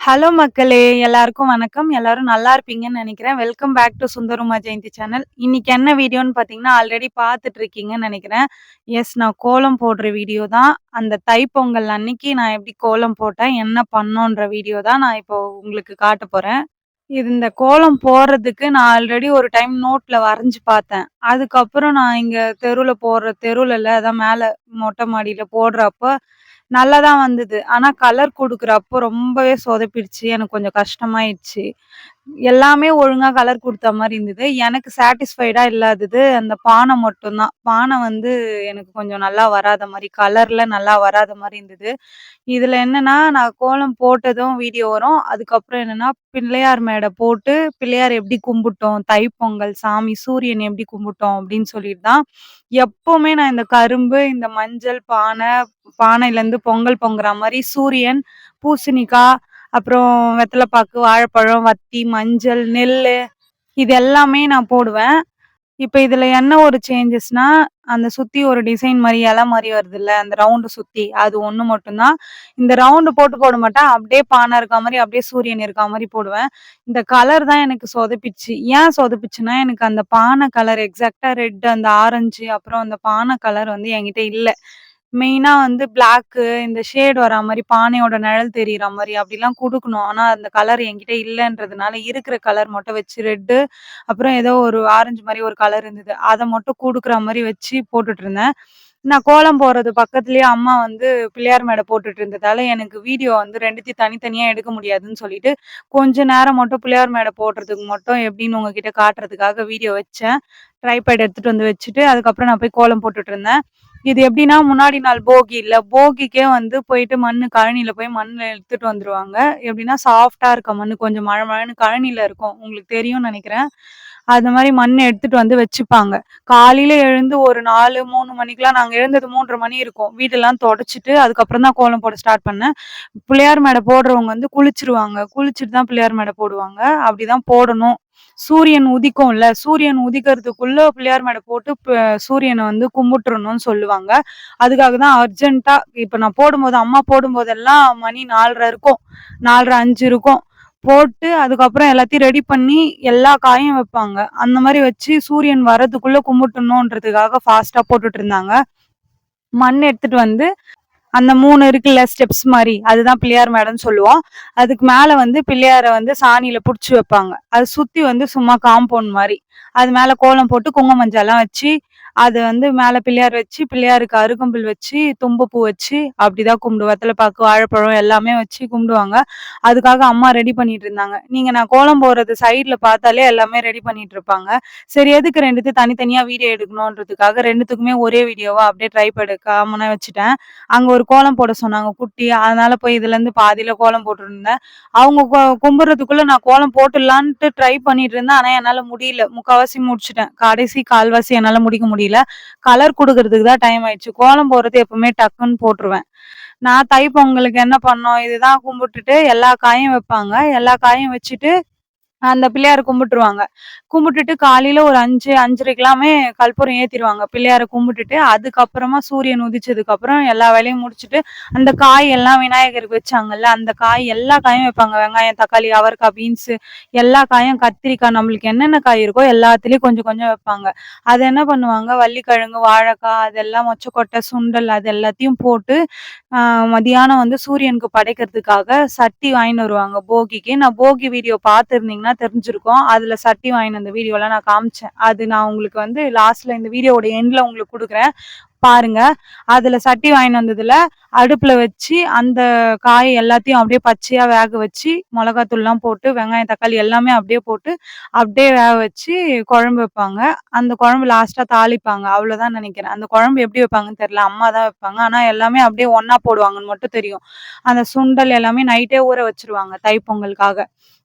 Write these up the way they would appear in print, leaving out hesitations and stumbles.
Hello மக்களே! எல்லாருக்கும் வணக்கம். எல்லாரும் நல்லா இருப்பீங்கன்னு நெனைக்கிறேன். Welcome back to Sundaruma Jayanthi channel. இன்னைக்கு என்ன வீடியோன்னு பார்த்தீங்கன்னா, ஆல்ரெடி பார்த்துட்டு இருக்கீங்கன்னு நெனைக்கிறேன். நான் கோலம் போடுற வீடியோ தான். அந்த தைப்பொங்கல் அன்னைக்கு நான் எப்படி கோலம் போட்டேன், என்ன பண்ணோன்ற வீடியோ தான் நான் இப்போ உங்களுக்கு காட்டப் போறேன். இந்த கோலம் போடுறதுக்கு நான் ஆல்ரெடி ஒரு டைம் நோட்ல வரைஞ்சு பார்த்தேன். அதுக்கப்புறம் நான் இங்க தெருவுலல அதான் மேல மொட்டை மாடியில போடுறப்ப நல்லா தான் வந்தது. ஆனா கலர் குடுக்குறப்போ ரொம்பவே சொதப்பிடுச்சு. எனக்கு கொஞ்சம் கஷ்டமாயிடுச்சு. எல்லாமே ஒழுங்கா கலர் குடுத்த மாரி இருந்தது. எனக்கு சாட்டிஸ்ஃபைடா இல்லாதது அந்த பானை மட்டும் தான். பானை வந்து எனக்கு கொஞ்சம் நல்லா வராத மாரி, கலர்ல நல்லா வராத மாரி இருந்தது. இதுல என்னன்னா, நான் கோலம் போட்டதும் வீடியோ வரும். அதுக்கப்புறம் என்னன்னா, பிள்ளையார் மேடை போட்டு, பிள்ளையார் எப்படி கும்பிட்டோம், தைப்பொங்கல் சாமி சூரியன் எப்படி கும்பிட்டோம் அப்படின்னு சொல்லிட்டு தான், எப்பவுமே நான் இந்த கரும்பு, இந்த மஞ்சள் பானை, பானையிலேருந்து பொங்கல் பொங்குற மாரி சூரியன், பூசணிக்கா, அப்புறம் வெத்தல பாக்கு, வாழைப்பழம், வத்தி, மஞ்சள், நெல்லு இது எல்லாமே நான் போடுவேன். இப்ப இதுல என்ன ஒரு சேஞ்சஸ்னா, அந்த சுத்தி ஒரு டிசைன் மாரி, இலை மாரி வருதுல்ல, அந்த ரவுண்டு சுத்தி, அது ஒண்ணு மட்டும் தான். இந்த ரவுண்டு போட மாட்டேன். அப்படியே பானை இருக்கா மாரி, அப்படியே சூரியன் இருக்கா மாரி போடுவேன். இந்த கலர் தான் எனக்கு சொதப்பிச்சு. ஏன் சொதப்பிச்சுன்னா, எனக்கு அந்த பானை கலர் எக்ஸாக்ட்டா ரெட், அந்த ஆரஞ்சு, அப்புறம் அந்த பானை கலர் வந்து என்கிட்ட இல்ல. மெயினா வந்து பிளாக்கு, இந்த ஷேட் வரா மாரி, பானையோட நிழல் தெரியிற மாரி அப்படிலாம் குடுக்கணும். ஆனா, அந்த கலர் என்கிட்ட இல்லன்றதுனால, இருக்கிற கலர் மட்டும் வச்சு ரெட்டு, அப்புறம் ஏதோ ஒரு ஆரஞ்சு மாரி ஒரு கலர் இருந்தது. அத மட்டும் குடுக்குற மாரி வச்சு போட்டுட்டுருந்தேன். நான் கோலம் போடுறது பக்கத்துலயே அம்மா வந்து பிள்ளையார் மேடை போட்டுட்டு இருந்ததால, எனக்கு வீடியோ வந்து 2த்தையும் தனித்தனியா எடுக்க முடியாதுன்னு சொல்லிட்டு, கொஞ்ச நேரம் மட்டும் பிள்ளையார் மேடை போடுறதுக்கு மட்டும் எப்படின்னு உங்ககிட்ட காட்டுறதுக்காக வீடியோ வச்சேன். ட்ரைபேட் எடுத்துட்டு வந்து வச்சுட்டு, அதுக்கப்புறம் நான் போய் கோலம் போட்டுட்டுருந்தேன். இது எப்படின்னா, முன்னாடி நாள் போகி இல்ல, போகிக்கே வந்து போயிட்டு கழனியில போய் மண்ணு எடுத்துட்டு வந்துருவாங்க. எப்படின்னா, சாஃப்ட்டா இருக்க மண்ணு, கொஞ்சம் மழ மழன்னு கழனியில இருக்கும். உங்களுக்கு தெரியும்னு நெனைக்கிறேன். அந்த மாரி மண்ண எடுத்துட்டு வந்து வச்சுப்பாங்க. காலையில எழுந்து ஒரு 4, 3 மணிக்கெல்லாம் நாங்க எழுந்தது 3:30 மணி இருக்கும். வீடெல்லாம் தொடச்சுட்டு, அதுக்கப்புறம் தான் கோலம் போட ஸ்டார்ட் பண்ணேன். பிள்ளையார் மேடை போடுறவங்க வந்து குளிச்சுருவாங்க. குளிச்சுட்டு தான் பிள்ளையார் மேடை போடுவாங்க. அப்படிதான் போடணும். சூரியன் உதிக்கும்ல, சூரியன் உதிக்கிறதுக்குள்ள பிள்ளையார் மேடை போட்டு சூரியன வந்து கும்பிட்டுறணும்னு சொல்லுவாங்க. அதுக்காக தான் அர்ஜென்ட்டா இப்ப நான் போடும்போது அம்மா போடும்போதெல்லாம் மணி 4:30 இருக்கும். 4:30, 5 இருக்கும். போட்டு அதுக்கப்புறம் எல்லாத்தையும் ரெடி பண்ணி எல்லா காயும் வைப்பாங்க. அந்த மாரி வச்சு சூரியன் வரதுக்குள்ள கும்பிட்டுறணுன்றதுக்காக ஃபாஸ்ட்டா போட்டுட்டு இருந்தாங்க. மண் எடுத்துட்டு வந்து அந்த 3 இருக்குல்ல ஸ்டெப்ஸ் மாரி, அதுதான் பிள்ளையார் மேடன்னு சொல்லுவோம். அதுக்கு மேல வந்து பிள்ளையார வந்து சாணியில புடிச்சு வைப்பாங்க. அது சுத்தி வந்து சும்மா காம்பவுண்ட் மாரி. அது மேல கோலம் போட்டு குங்கும மஞ்சள்லாம் வச்சு, அது வந்து மேல பிள்ளையார் வச்சு, பிள்ளையாருக்கு அருகம்புல் வச்சு, தும்பப்பூ வச்சு, அப்படிதான் கும்பிடுவோம். வெத்தல பாக்கு, வாழைப்பழம் எல்லாமே வச்சு கும்பிடுவாங்க. அதுக்காக அம்மா ரெடி பண்ணிட்டு இருந்தாங்க. நான் கோலம் போடுறது சைடுல பார்த்தாலே எல்லாமே ரெடி பண்ணிட்டு இருப்பாங்க. சரி எதுக்கு 2த்தையும் தனித்தனியா வீடியோ எடுக்கணுன்றதுக்காக 2த்துக்குமே ஒரே வீடியோவா அப்படியே ட்ரைபேட் காமனா வச்சுட்டேன். அங்க ஒரு கோலம் போட சொன்னாங்க குட்டி. அதனால போய் இதுலருந்து பாதியில கோலம் போட்டுருந்தேன். அவங்க கும்பிடுறதுக்குள்ள நான் கோலம் போட்டுடலான்ட்டு ட்ரை பண்ணிட்டு இருந்தேன். ஆனா என்னால முடியல. முக்காவாசி முடிச்சுட்டேன். கடைசி கால்வாசி என்னால முடிக்க முடியல. கலர் குடுக்குறதுக்கு தான் டைம் ஆயிடுச்சு. கோலம் போடுறது எப்பவுமே டக்குன்னு போட்டுருவேன். நான் தைப்பொங்கலுக்கு என்ன பண்ணோம், இதுதான் கும்பிட்டுட்டு எல்லா காயும் வைப்பாங்க. எல்லா காயும் வச்சுட்டு அந்த பிள்ளையார கும்பிட்டுருவாங்க. கும்பிட்டுட்டு காலையில ஒரு 5, 5:30க்கெல்லாமே கற்பூரம் ஏத்திருவாங்க. பிள்ளையார கும்பிட்டுட்டு, அதுக்கப்புறமா சூரியன் உதிச்சதுக்கப்புறம் எல்லா வேலையும் முடிச்சுட்டு, அந்த காய் எல்லாம் விநாயகருக்கு வச்சாங்கல்ல, அந்த காய் எல்லா காயும் வைப்பாங்க. வெங்காயம், தக்காளி, அவரைக்காய், பீன்ஸு எல்லா காயும், கத்திரிக்காய் நம்மளுக்கு என்னென்ன காய் இருக்கோ எல்லாத்துலயும் கொஞ்சம் கொஞ்சம் வைப்பாங்க. அத என்ன பண்ணுவாங்க, வள்ளிக்கிழங்கு, வாழைக்காய் அதெல்லாம் மொச்சக்கொட்டை, சுண்டல் அது எல்லாத்தையும் போட்டு, அ மதியானம் வந்து சூரியனுக்கு படைக்கிறதுக்காக சட்டி வாங்கின்னு வருவாங்க போகிக்கு. நான் போகி வீடியோ பார்த்துருந்தீங்கன்னா தெரிஞ்சிருக்கும். அதுல சட்டி வாங்கின்னு வந்த வீடியோலாம் நான் காமிச்சேன். அது நான் உங்களுக்கு வந்து லாஸ்ட்ல இந்த வீடியோவோட எண்ட்ல உங்களுக்கு குடுக்குறேன். பாருங்க. அதுல சட்டி வாங்கின்னு வந்ததுல அடுப்புல வச்சு அந்த காய் எல்லாத்தையும் அப்படியே பச்சையா வேக வச்சு, மொளகாத்தூள்லாம் போட்டு, வெங்காயம், தக்காளி எல்லாமே அப்படியே போட்டு, அப்படியே வேக வச்சு குழம்பு வைப்பாங்க. அந்த குழம்பு லாஸ்ட்டா தாளிப்பாங்க. அவ்வளோதான் நெனைக்கிறேன். அந்த குழம்பு எப்படி வைப்பாங்கன்னு தெரியல. அம்மா தான் வைப்பாங்க. ஆனா எல்லாமே அப்படியே ஒண்ணா போடுவாங்கன்னு மட்டும் தெரியும். அந்த சுண்டல் எல்லாமே நைட்டே ஊற வச்சுருவாங்க தைப்பொங்கலுக்காக.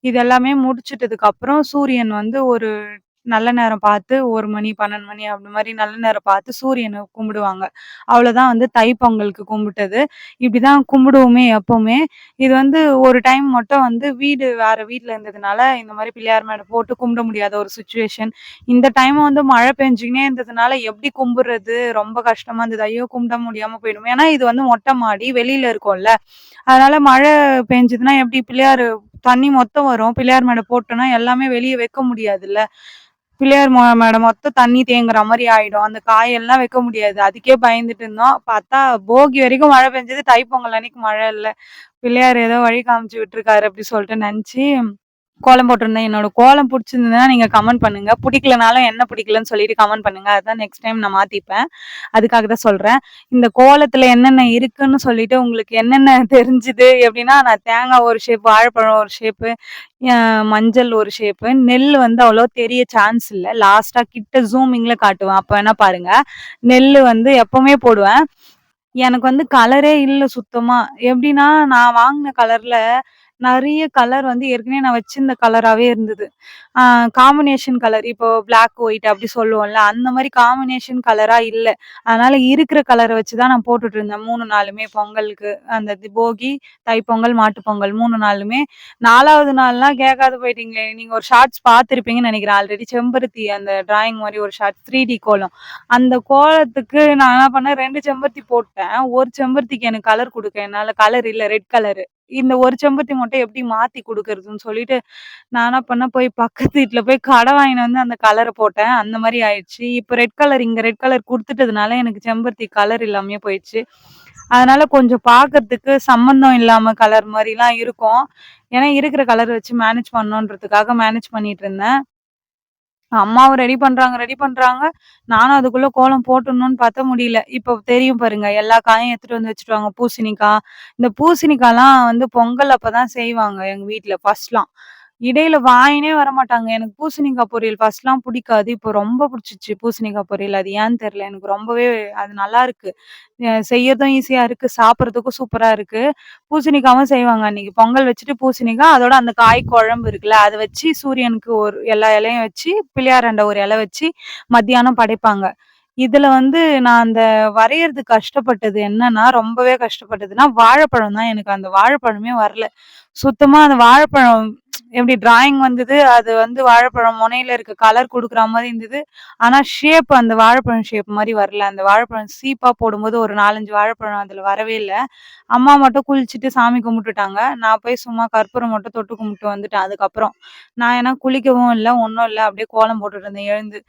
இது எல்லாமே முடிச்சுட்டதுக்கு அப்புறம் சூரியன் வந்து ஒரு நல்ல நேரம் பார்த்து 1 மணி, 12 மணி அந்த மாரி நல்ல நேரம் பார்த்து சூரியன கும்பிடுவாங்க. அவ்வளோதான் வந்து தைப்பொங்கலுக்கு கும்பிட்டது. இப்படிதான் கும்பிடுவோமே எப்பவுமே. இது வந்து ஒரு டைம் மட்டும் வந்து வீடு வேற வீட்ல இருந்ததுனால, இந்த மாரி பிள்ளையார் மேல போட்டு கும்பிட முடியாத ஒரு சிச்சுவேஷன். இந்த டைம் வந்து மழை பெஞ்சுக்கினே இருந்ததுனால எப்படி கும்பிடுறது? ரொம்ப கஷ்டமா இருந்தது. ஐயோ! கும்பிட முடியாம போயிடுமே. ஏன்னா இது வந்து மொட்டை மாடி, வெளியில இருக்கோம்ல. அதனால மழை பெஞ்சதுன்னா எப்படி பிள்ளையாரு தண்ணி மொத்தம் வரும். பிள்ளையார் மேல போட்டோம்னா எல்லாமே வெளிய வைக்க முடியாதுல்ல. பிள்ளையார் மேல மொத்தம் தண்ணி தேங்குற மாரி ஆயிடும். அந்த காயெல்லாம் வைக்க முடியாது. அதுக்கே பயந்துட்டு இருந்தோம். பார்த்தா போகி வரைக்கும் மழை பெஞ்சது. தைப்பொங்கல் அன்னைக்கு மழை இல்ல. பிள்ளையார் ஏதோ வழி காமிச்சு விட்டுருக்காரு அப்படி சொல்லிட்டு நெனச்சு கோலம் போட்டிருந்தேன். என்னோட கோலம் புடிச்சிருந்ததுன்னா நீங்க கமெண்ட் பண்ணுங்க. புடிக்கலனாலும் என்ன பிடிக்கலன்னு சொல்லிட்டு கமெண்ட் பண்ணுங்க. அதான் நெக்ஸ்ட் டைம் நான் மாத்திப்பேன். அதுக்காக தான் சொல்றேன். இந்த கோலத்துல என்னென்ன இருக்குன்னு சொல்லிட்டு உங்களுக்கு என்னென்ன தெரிஞ்சுது எப்படின்னா, நான் தேங்காய் ஒரு ஷேப், வாழைப்பழம் ஒரு ஷேப்பு, மஞ்சள் ஒரு ஷேப்பு, நெல் வந்து அவ்வளோ தெரிய சான்ஸ் இல்ல. லாஸ்ட்டா கிட்ட ஜூமிங்ல காட்டுவேன். அப்ப வேணா பாருங்க. நெல்லு வந்து எப்பவுமே போடுவேன். எனக்கு வந்து கலரே இல்ல சுத்தமா. எப்படின்னா, நான் வாங்குன கலர்ல நெறைய கலர் வந்து ஏற்கனவே நான் வச்சிருந்த கலராவே இருந்தது. ஆ காம்பினேஷன் கலர் இப்போ பிளாக், ஒயிட் அப்படி சொல்லுவோம்ல, அந்த மாரி காம்பினேஷன் கலரா இல்ல. அதனால இருக்கிற கலர வச்சு தான் நான் போட்டுட்டு இருந்தேன் 3 நாளுமே பொங்கலுக்கு. அந்த போகி, தைப்பொங்கல், மாட்டுப்பொங்கல் 3 நாளுமே. 4வது நாள்லாம் கேட்காத போயிட்டீங்களே! நீங்க ஒரு ஷார்ட்ஸ் பார்த்திருப்பீங்கன்னு நெனைக்கிறேன். ஆல்ரெடி செம்பருத்தி அந்த டிராயிங் மாரி ஒரு ஷார்ட்ஸ் 3டி கோலம். அந்த கோலத்துக்கு நான் என்ன பண்ணேன் 2 செம்பருத்தி போட்டேன். ஒரு செம்பருத்திக்கு எனக்கு கலர் குடுக்க என்னால கலர் இல்ல ரெட் கலரு. இந்த ஒரு செம்பருத்தி மட்டும் எப்படி மாத்தி குடுக்குறதுன்னு சொல்லிட்டு, நான் என்ன பண்ணேன், போய் பக்கத்து வீட்ல போய் கடன் வாங்கின்னு வந்து அந்த கலர போட்டேன். அந்த மாரி ஆயிடுச்சு. இப்ப ரெட் கலர் இங்க ரெட் கலர் குடுத்துட்டதுனால எனக்கு செம்பருத்தி கலர் இல்லாமயே போயிடுச்சு. அதனால கொஞ்சம் பார்க்கறதுக்கு சம்மந்தம் இல்லாம கலர் மாரிலாம் இருக்கும். ஏன்னா இருக்கிற கலர் வச்சு மேனேஜ் பண்ணணுன்றதுக்காக மேனேஜ் பண்ணிட்டு இருந்தேன். அம்மாவும் ரெடி பண்றாங்க, ரெடி பண்றாங்க. நானும் அதுக்குள்ள கோலம் போட்டுடணும்னு பார்த்தா முடியல. இப்போ தெரியும் பாருங்க, எல்லா காயும் எடுத்துட்டு வந்து வச்சுருவாங்க. பூசணிக்கா, இந்த பூசணிக்காலாம் வந்து பொங்கல் அப்பதான் செய்வாங்க எங்க வீட்ல ஃபர்ஸ்ட்லாம். இடையில வாயினே வரமாட்டாங்க. எனக்கு பூசணிக்கா பொரியல் ஃபர்ஸ்ட்லாம் புடிக்காது. இப்போ ரொம்ப புடிச்சிருச்சு பூசணிக்கா பொரியல். அது ஏன்னு தெரியல. எனக்கு ரொம்பவே அது நல்லாருக்கு. செய்யறதும் ஈஸியா இருக்கு. சாப்பிடுறதுக்கும் சூப்பரா இருக்கு. பூசணிக்காவும் செய்வாங்க அன்னைக்கு. பொங்கல் வச்சுட்டு பூசணிக்கா, அதோட அந்த காய் குழம்பு இருக்குல்ல, அத வச்சு சூரியனுக்கு ஒரு எல்லா இலையும் வச்சு, பிள்ளையாராண்ட ஒரு இலை வச்சு, மத்தியானம் படைப்பாங்க. இதுல வந்து நான் அந்த வரையறதுக்கு கஷ்டப்பட்டது என்னன்னா, ரொம்பவே கஷ்டப்பட்டதுன்னா, வாழைப்பழம் தான். எனக்கு அந்த வாழைப்பழமே வரல. சுத்தமா அந்த வாழைப்பழம் எப்படி டிராயிங் வந்தது. அது வந்து வாழைப்பழம் முனையில இருக்க கலர் குடுக்குற மாரி இருந்தது. ஆனா ஷேப் அந்த வாழைப்பழம் ஷேப் மாரி வரல. அந்த வாழைப்பழம் சீப்பா போடும்போது ஒரு 4, 5 வாழைப்பழம் அதுல வரவே இல்ல. அம்மா மட்டும் குளிச்சுட்டு சாமி கும்பிட்டுட்டாங்க. நான் போய் சும்மா கற்பூரம் மட்டும் தொட்டு கும்பிட்டு வந்துட்டேன் அதுக்கப்புறம். நான் ஏன்னா குளிக்கவும் இல்ல, ஒண்ணும் இல்ல. அப்படியே கோலம் போட்டுட்டு இருந்தேன் எழுந்து.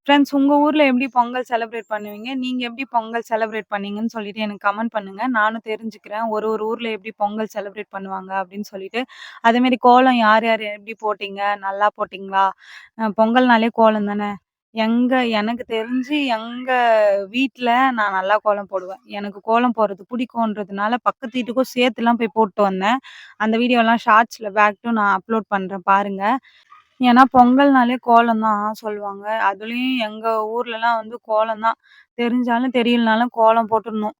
ஃப்ரெண்ட்ஸ் உங்க ஊர்ல எப்படி பொங்கல் செலிப்ரேட் பண்ணுவீங்க? நீங்க எப்படி பொங்கல் செலிப்ரேட் பண்ணீங்கன்னு சொல்லிட்டு எனக்கு கமெண்ட் பண்ணுங்க. நானும் தெரிஞ்சுக்கிறேன். ஒரு ஒரு ஊர்ல எப்படி பொங்கல் செலிப்ரேட் பண்ணுவாங்க அப்படின்னு சொல்லிட்டு. அதேமாரி கோலம் யார் யார் எப்படி போட்டீங்க? நல்லா போட்டீங்களா? பொங்கல்னாலே கோலம் தானே! எனக்கு தெரிஞ்சு எங்க வீட்ல நான் நல்லா கோலம் போடுவேன். எனக்கு கோலம் போடுறது பிடிக்குன்றதுனால பக்கத்து வீட்டுக்கும் சேர்த்துலாம் போய் போட்டு வந்தேன். அந்த வீடியோலாம் ஷார்ட்ஸ்ல பேக் டூ நான் அப்லோட் பண்றேன் பாருங்க. ஏன்னா பொங்கல்னாலே கோலம் தான் சொல்லுவாங்க. அதுலயும் எங்க ஊர்லலாம் வந்து கோலம் தான். தெரிஞ்சாலும் தெரியலனாலும் கோலம் போட்டுடணும்.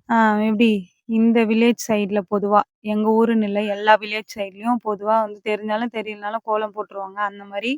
ஆ எப்படி இந்த வில்லேஜ் சைட்ல பொதுவா, எங்க ஊருன்னு இல்ல எல்லா வில்லேஜ் சைட்லயும் பொதுவா வந்து தெரிஞ்சாலும் தெரியலனாலும் கோலம் போட்டுருவாங்க. அந்த மாரி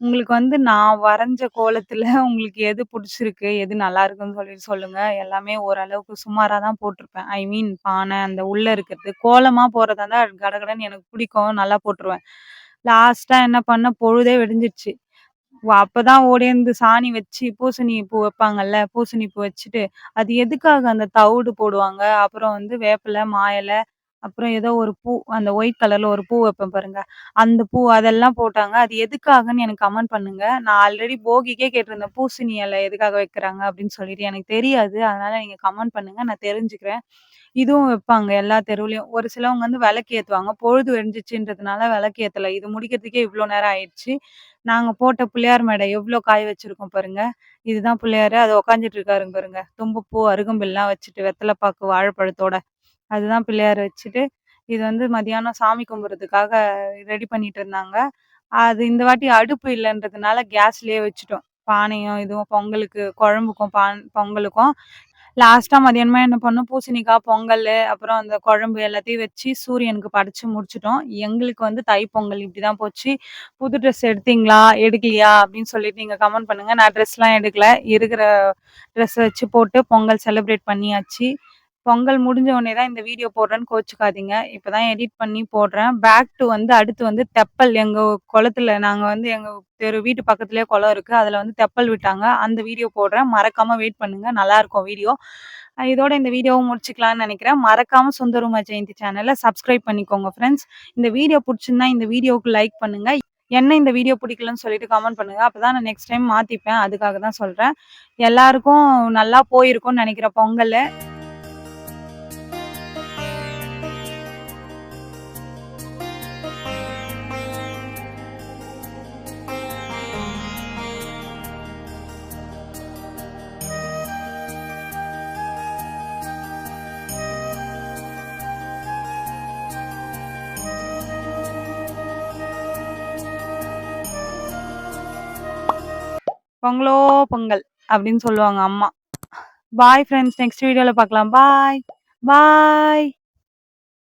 உங்களுக்கு வந்து நான் வரைஞ்ச கோலத்துல உங்களுக்கு எது புடிச்சிருக்கு? எது நல்லாருக்குன்னு சொல்லிட்டு சொல்லுங்க. எல்லாமே ஓரளவுக்கு சுமாரா தான் போட்டுருப்பேன். ஐ மீன் பானை அந்த உள்ள இருக்கிறது. கோலமா போடுறதா இருந்தா கடகடன்னு எனக்கு பிடிக்கும். நல்லா போட்டுருவேன். லாஸ்ட்டா என்ன பண்ணேன், பொழுதே விடிஞ்சிருச்சு. அப்பதான் ஓடியாந்து சாணி வச்சு பூசணி பூ வைப்பாங்கல்ல, பூசணி பூ வச்சுட்டு, அது எதுக்காக அந்த தவிடு போடுவாங்க. அப்புறம் வந்து வேப்பில, மா இலை, அப்புறம் ஏதோ ஒரு பூ, அந்த ஒயிட் கலர்ல ஒரு பூ வைப்பேன் பாருங்க. அந்த பூ அதெல்லாம் போட்டாங்க. அது எதுக்காகன்னு எனக்கு கமெண்ட் பண்ணுங்க. நான் ஆல்ரெடி போகிக்கே கேட்டிருந்தேன். பூசணி இலை எதுக்காக வைக்கிறாங்க அப்படின்னு சொல்லிட்டு. எனக்கு தெரியாது. அதனால நீங்க கமெண்ட் பண்ணுங்க. நான் தெரிஞ்சுக்கிறேன். இதுவும் வைப்பாங்க எல்லா தெருவுலயும். ஒரு சிலவங்க வந்து விளக்கு ஏத்துவாங்க. பொழுது விடிஞ்சிச்சுன்றதுனால விளக்கு ஏத்தல. இது முடிக்கிறதுக்கே இவ்ளோ நேரம் ஆயிடுச்சு. நாங்க போட்ட பிள்ளையார் மேடை எவ்ளோ காய வச்சிருக்கோம் பாருங்க. இதுதான் பிள்ளையாரு. அது உட்காந்துட்டு இருக்காருங்க பாருங்க. தும்பப்பூ, அருகம்புல்லாம் வச்சுட்டு, வெத்தல பாக்கு, வாழைப்பழத்தோட. அதுதான் பிள்ளையார வச்சுட்டு, இது வந்து மதியானம் சாமி கும்பிடுறதுக்காக ரெடி பண்ணிட்டு இருந்தாங்க. அது இந்த வாட்டி அடுப்பு இல்லன்றதுனால கேஸ்லயே வச்சுட்டோம். பானையும், இதுவும் பொங்கலுக்கு குழம்புக்கும், பொங்கலுக்கும். லாஸ்ட்டா மதியானமா என்ன பண்ணோம், பூசணிக்காய், பொங்கலு, அப்புறம் அந்த குழம்பு எல்லாத்தையும் வச்சு சூரியனுக்கு படைச்சு முடிச்சுட்டோம். எங்களுக்கு வந்து தைப்பொங்கல் இப்படிதான் போச்சு. புது ட்ரெஸ் எடுத்தீங்களா? எடுக்கலையா? அப்படின்னு சொல்லிட்டு நீங்க கமெண்ட் பண்ணுங்க. நான் ட்ரெஸ்லாம் எடுக்கல. இருக்கிற ட்ரெஸ் வச்சு போட்டு பொங்கல் செலிப்ரேட் பண்ணியாச்சு. பொங்கல் முடிஞ்ச உடனே தான் இந்த வீடியோ போடுறேன்னு கோச்சுக்காதீங்க. இப்ப தான் எடிட் பண்ணி போடுறேன். பேக் டூ வந்து அடுத்து வந்து தெப்பல் எங்க குளத்துல நாங்க வந்து எங்க வீட்டு பக்கத்திலேயே குளம் இருக்கு. அதுல வந்து தெப்பல் விட்டாங்க. அந்த வீடியோ போடுறேன். மறக்காம வெயிட் பண்ணுங்க. நல்லாருக்கும் வீடியோ. இதோட இந்த வீடியோவ முடிச்சுக்கலாம்னு நெனைக்கிறேன். மறக்காம சுந்தருமா ஜெயந்தி சேனல சப்ஸ்கிரைப் பண்ணிக்கோங்க ஃப்ரெண்ட்ஸ். இந்த வீடியோ புடிச்சிருந்தா இந்த வீடியோவுக்கு லைக் பண்ணுங்க. என்ன இந்த வீடியோ பிடிக்கலன்னு சொல்லிட்டு கமெண்ட் பண்ணுங்க. அப்பதான் நான் நெக்ஸ்ட் டைம் மாத்திப்பேன். அதுக்காக தான் சொல்றேன். எல்லாருக்கும் நல்லா போயிருக்கும்னு நெனைக்கிறேன் பொங்கலு. பொங்கலோ பொங்கல் அப்படின்னு சொல்லுவாங்க அம்மா. Bye friends. நெக்ஸ்ட் வீடியோல பார்க்கலாம். பாய். பாய்.